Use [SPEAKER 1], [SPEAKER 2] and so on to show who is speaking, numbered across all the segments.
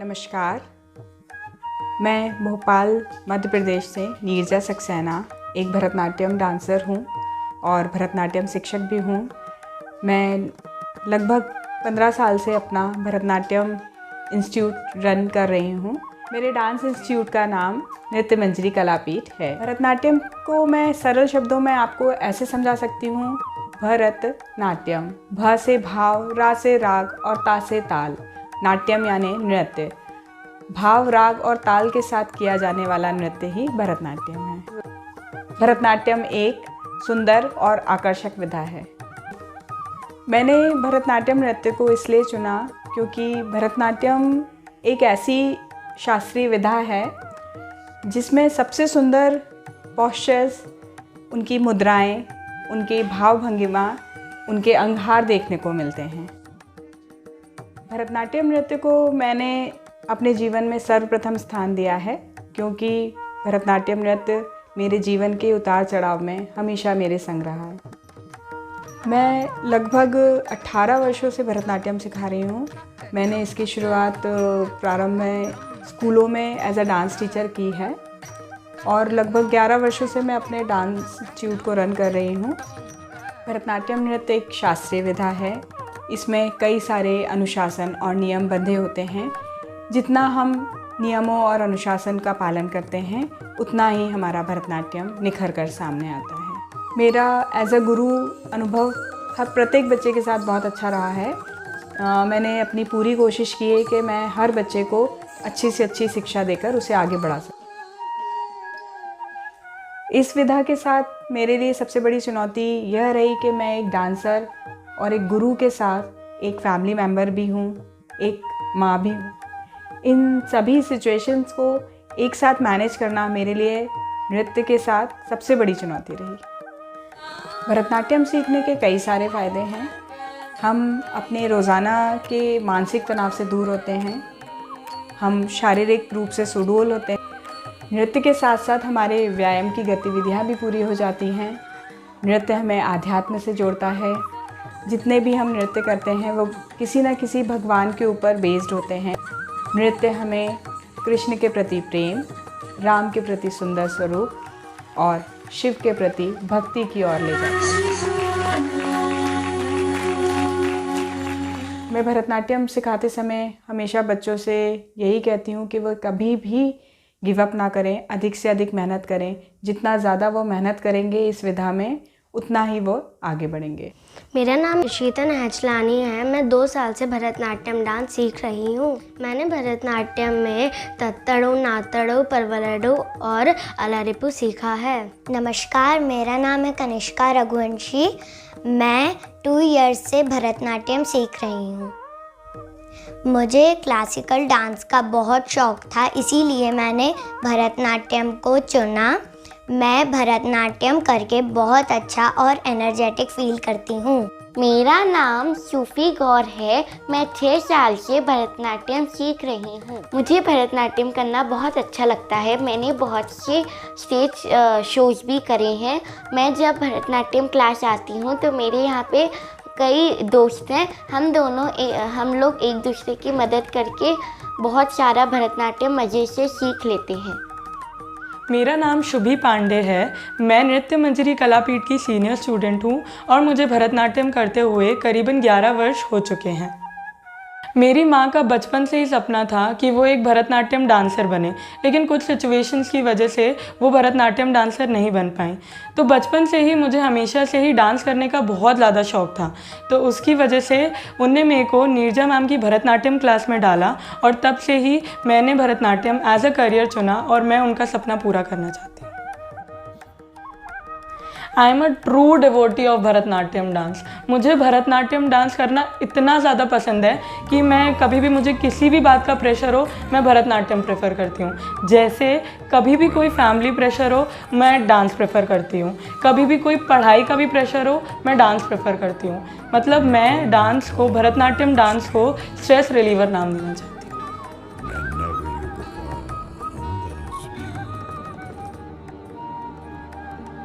[SPEAKER 1] नमस्कार। मैं भोपाल मध्य प्रदेश से नीरजा सक्सेना एक भरतनाट्यम डांसर हूँ और भरतनाट्यम शिक्षक भी हूँ। मैं लगभग 15 साल से अपना भरतनाट्यम इंस्टीट्यूट रन कर रही हूँ। मेरे डांस इंस्टीट्यूट का नाम नृत्य मंजरी कलापीठ है। भरतनाट्यम को मैं सरल शब्दों में आपको ऐसे समझा सकती हूँ। भरतनाट्यम, भ से भाव, रा से राग और ता से ताल। नाट्यम यानी नृत्य। भाव, राग और ताल के साथ किया जाने वाला नृत्य ही भरतनाट्यम है। भरतनाट्यम एक सुंदर और आकर्षक विधा है। मैंने भरतनाट्यम नृत्य को इसलिए चुना क्योंकि भरतनाट्यम एक ऐसी शास्त्रीय विधा है जिसमें सबसे सुंदर पोस्चर्स, उनकी मुद्राएं, उनके भाव भंगिमा, उनके अंगहार देखने को मिलते हैं। भरतनाट्यम नृत्य को मैंने अपने जीवन में सर्वप्रथम स्थान दिया है क्योंकि भरतनाट्यम नृत्य मेरे जीवन के उतार चढ़ाव में हमेशा मेरे संग रहा है। मैं लगभग 18 वर्षों से भरतनाट्यम सिखा रही हूँ। मैंने इसकी शुरुआत प्रारंभ में स्कूलों में एज अ डांस टीचर की है और लगभग 11 वर्षों से मैं अपने डांस इंस्टीट्यूट को रन कर रही हूँ। भरतनाट्यम नृत्य एक शास्त्रीय विधा है। इसमें कई सारे अनुशासन और नियम बंधे होते हैं। जितना हम नियमों और अनुशासन का पालन करते हैं उतना ही हमारा भरतनाट्यम निखर कर सामने आता है। मेरा एज अ गुरु अनुभव हर प्रत्येक बच्चे के साथ बहुत अच्छा रहा है। मैंने अपनी पूरी कोशिश की है कि मैं हर बच्चे को अच्छी से अच्छी शिक्षा देकर उसे आगे बढ़ा सकूं। इस विधा के साथ मेरे लिए सबसे बड़ी चुनौती यह रही कि मैं एक डांसर और एक गुरु के साथ एक फैमिली मेम्बर भी हूँ, एक माँ भी हूँ। इन सभी सिचुएशंस को एक साथ मैनेज करना मेरे लिए नृत्य के साथ सबसे बड़ी चुनौती रही। भरतनाट्यम सीखने के कई सारे फ़ायदे हैं। हम अपने रोज़ाना के मानसिक तनाव से दूर होते हैं। हम शारीरिक रूप से सुडौल होते हैं। नृत्य के साथ साथ हमारे व्यायाम की गतिविधियाँ भी पूरी हो जाती हैं। नृत्य हमें आध्यात्म से जोड़ता है। जितने भी हम नृत्य करते हैं वो किसी न किसी भगवान के ऊपर बेस्ड होते हैं। नृत्य हमें कृष्ण के प्रति प्रेम, राम के प्रति सुंदर स्वरूप और शिव के प्रति भक्ति की ओर ले जाता है। मैं भरतनाट्यम सिखाते समय हमेशा बच्चों से यही कहती हूँ कि वो कभी भी गिव अप ना करें, अधिक से अधिक मेहनत करें। जितना ज़्यादा वो मेहनत करेंगे इस विधा में उतना ही वो आगे बढ़ेंगे।
[SPEAKER 2] मेरा नाम शीतन हैचलानी है। मैं 2 साल से भरतनाट्यम डांस सीख रही हूँ। मैंने भरतनाट्यम में तत्तड़ो, नातड़ो, परवलडो और अलारिपु सीखा है।
[SPEAKER 3] नमस्कार, मेरा नाम है कनिष्का रघुवंशी। मैं 2 इयर्स से भरतनाट्यम सीख रही हूँ। मुझे क्लासिकल डांस का बहुत शौक था, इसीलिए मैंने भरतनाट्यम को चुना। मैं भरतनाट्यम करके बहुत अच्छा और एनर्जेटिक फील करती हूँ।
[SPEAKER 4] मेरा नाम सूफी गौर है। मैं 6 साल से भरतनाट्यम सीख रही हूँ। मुझे भरतनाट्यम करना बहुत अच्छा लगता है। मैंने बहुत से स्टेज शोज भी करे हैं। मैं जब भरतनाट्यम क्लास आती हूँ तो मेरे यहाँ पे कई दोस्त हैं। हम लोग एक दूसरे की मदद करके बहुत सारा भरतनाट्यम मज़े से सीख लेते हैं।
[SPEAKER 5] मेरा नाम शुभी पांडे है। मैं नृत्य मंजरी कलापीठ की सीनियर स्टूडेंट हूँ और मुझे भरतनाट्यम करते हुए करीबन 11 वर्ष हो चुके हैं। मेरी माँ का बचपन से ही सपना था कि वो एक भरतनाट्यम डांसर बने, लेकिन कुछ सिचुएशंस की वजह से वो भरतनाट्यम डांसर नहीं बन पाई। तो बचपन से ही मुझे हमेशा से ही डांस करने का बहुत ज़्यादा शौक़ था। तो उसकी वजह से उनने मेरे को नीरजा मैम की भरतनाट्यम क्लास में डाला और तब से ही मैंने भरतनाट्यम एज अ करियर चुना और मैं उनका सपना पूरा करना चाहती हूँ। I am a true devotee of Bharatanatyam dance. मुझे भरतनाट्यम डांस करना इतना ज़्यादा पसंद है कि मैं कभी भी मुझे किसी भी बात का प्रेशर हो मैं भरतनाट्यम प्रेफर करती हूँ। जैसे कभी भी कोई फैमिली प्रेशर हो मैं डांस प्रेफर करती हूँ। कभी भी कोई पढ़ाई का भी प्रेशर हो मैं डांस प्रेफर करती हूँ। मतलब मैं डांस को, भरतनाट्यम डांस को स्ट्रेस रिलीवर नाम देना चाहती हूँ।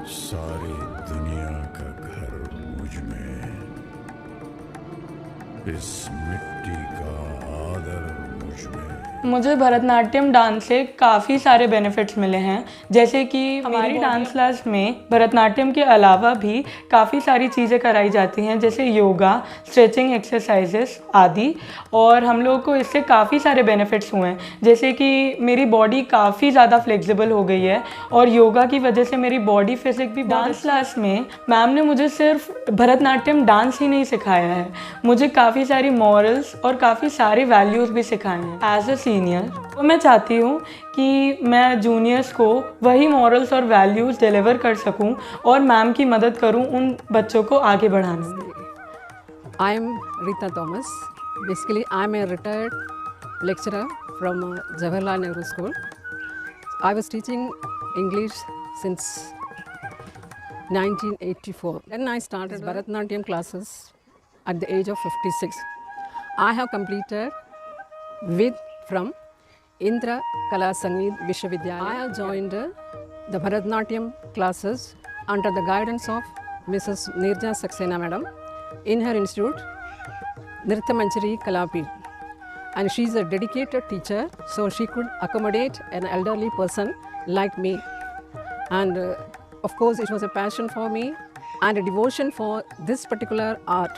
[SPEAKER 6] सारी दुनिया का घर मुझ में, इस मिट्टी का आदर मुझ मुझ में।
[SPEAKER 5] मुझे भरतनाट्यम डांस से काफ़ी सारे बेनिफिट्स मिले हैं, जैसे कि हमारी डांस क्लास में भरतनाट्यम के अलावा भी काफ़ी सारी चीज़ें कराई जाती हैं, जैसे योगा, स्ट्रेचिंग एक्सरसाइजेस आदि। और हम लोगों को इससे काफ़ी सारे बेनिफिट्स हुए हैं, जैसे कि मेरी बॉडी काफ़ी ज़्यादा फ्लेक्सिबल हो गई है और योगा की वजह से मेरी बॉडी फिजिक भी। डांस क्लास में मैम ने मुझे सिर्फ भरतनाट्यम डांस ही नहीं सिखाया है, मुझे काफ़ी सारी मॉरल्स और काफ़ी सारे वैल्यूज़ भी सिखाए हैं। एज अ सीनियर तो मैं चाहती हूँ कि मैं जूनियर्स को वही मॉरल्स और वैल्यूज़ डिलीवर कर सकूँ और मैम की मदद करूँ उन बच्चों को आगे बढ़ाने में।
[SPEAKER 7] I am Rita Thomas. Basically, I am a retired lecturer from Jawaharlal Nehru School. I was teaching English since 1984. Then I started Bharatanatyam classes at the age of 56. I have completed with from Indra Kala Sangeet Vishwavidyalaya. I have joined the Bharatanatyam classes under the guidance of Mrs. Neerja Saxena Madam in her institute, Nritya Manjari Kalapeeth. And she is a dedicated teacher, so she could accommodate an elderly person like me. And of course, it was a passion for me and a devotion for this particular art.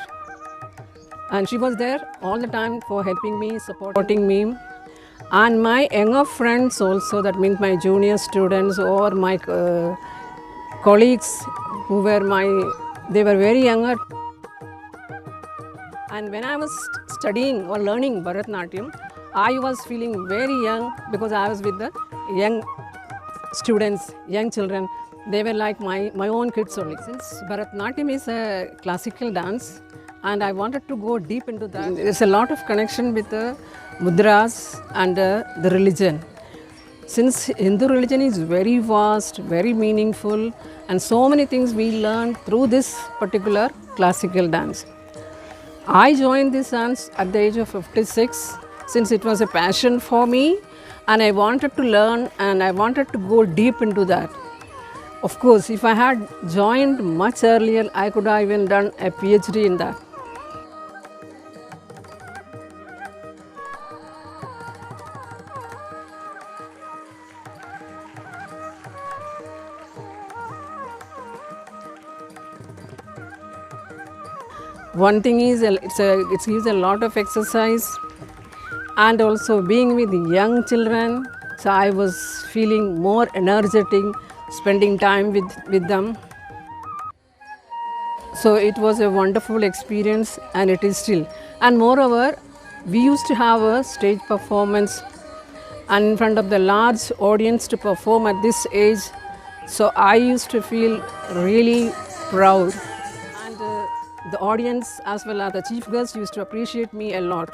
[SPEAKER 7] And she was there all the time for helping me, supporting me. And my younger friends also, that means my junior students or my colleagues who were they were very younger. And when I was studying or learning Bharatanatyam, I was feeling very young because I was with the young students, young children. They were like my own kids only. Since Bharatanatyam is a classical dance and I wanted to go deep into that, there's a lot of connection with the mudras and the religion. Since Hindu religion is very vast, very meaningful, and so many things we learn through this particular classical dance. I joined this dance at the age of 56 since it was a passion for me and I wanted to learn and I wanted to go deep into that. Of course, if I had joined much earlier, I could have even done a PhD in that. One thing is it gives a lot of exercise and also being with young children, so I was feeling more energetic spending time with them. So it was a wonderful experience and it is still. And moreover, we used to have a stage performance and in front of the large audience to perform at this age. So I used to feel really proud. The audience as well as the chief guests used to appreciate me a lot.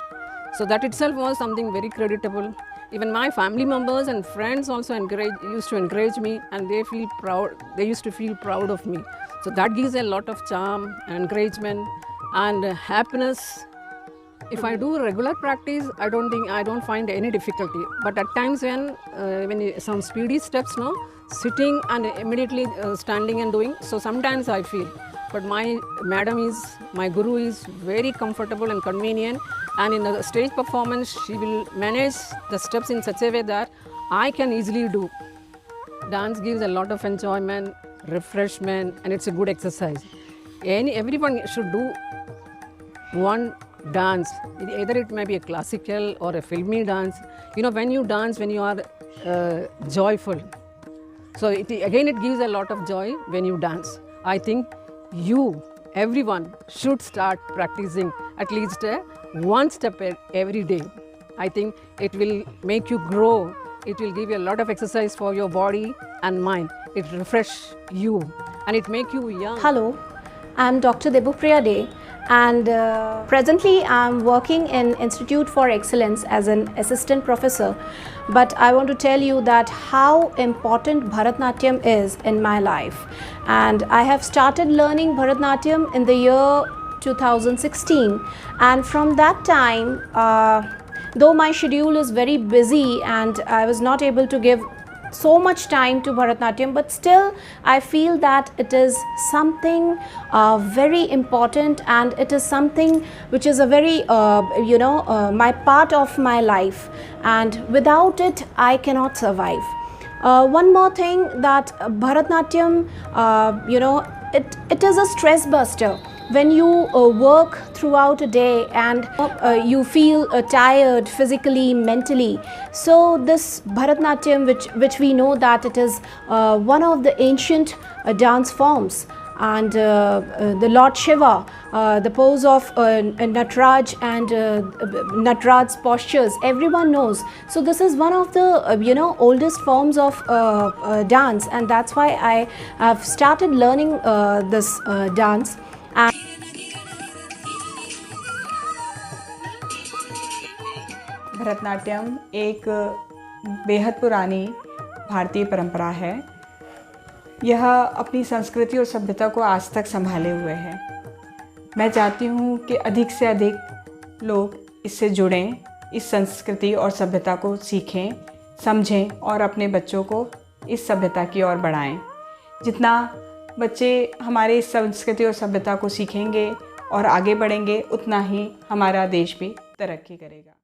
[SPEAKER 7] So that itself was something very creditable. Even my family members and friends also used to encourage me and they feel proud. They used to feel proud of me. So that gives a lot of charm, encouragement and happiness. If I do regular practice, I don't find any difficulty. But at times when some speedy steps, sitting and immediately standing and doing, so sometimes I feel. But my guru is very comfortable and convenient, and in the stage performance she will manage the steps in such a way that I can easily do. Dance gives a lot of enjoyment, refreshment, and it's a good exercise. Everyone should do one dance, either it may be a classical or a filmy dance. When you dance, when you are joyful, so it gives a lot of joy when you dance. I think everyone should start practicing at least one step every day. I think it will make you grow. It will give you a lot of exercise for your body and mind. It refresh you and it make you young.
[SPEAKER 8] Hello, I'm Dr. Debupriya Dey and presently I'm working in Institute for Excellence as an assistant professor. But I want to tell you that how important Bharatanatyam is in my life. And I have started learning Bharatanatyam in the year 2016, and from that time, though my schedule is very busy and I was not able to give so much time to Bharatanatyam, but still I feel that it is something very important, and it is something which is a very my part of my life, and without it I cannot survive. One more thing, that Bharatanatyam, it is a stress buster. When you work throughout a day and you feel tired physically, mentally, so this Bharatanatyam, which we know that it is one of the ancient dance forms, and the Lord Shiva, the pose of Nataraj and Nataraj's postures, everyone knows. So this is one of the oldest forms of dance, and that's why I have started learning this dance.
[SPEAKER 1] Bharatanatyam एक बेहद पुरानी भारतीय परंपरा है। यह अपनी संस्कृति और सभ्यता को आज तक संभाले हुए है। मैं चाहती हूँ कि अधिक से अधिक लोग इससे जुड़ें, इस संस्कृति और सभ्यता को सीखें, समझें और अपने बच्चों को इस सभ्यता की ओर बढ़ाएं। जितना बच्चे हमारे इस संस्कृति और सभ्यता को सीखेंगे और आगे बढ़ेंगे, उतना ही हमारा देश भी तरक्की करेगा।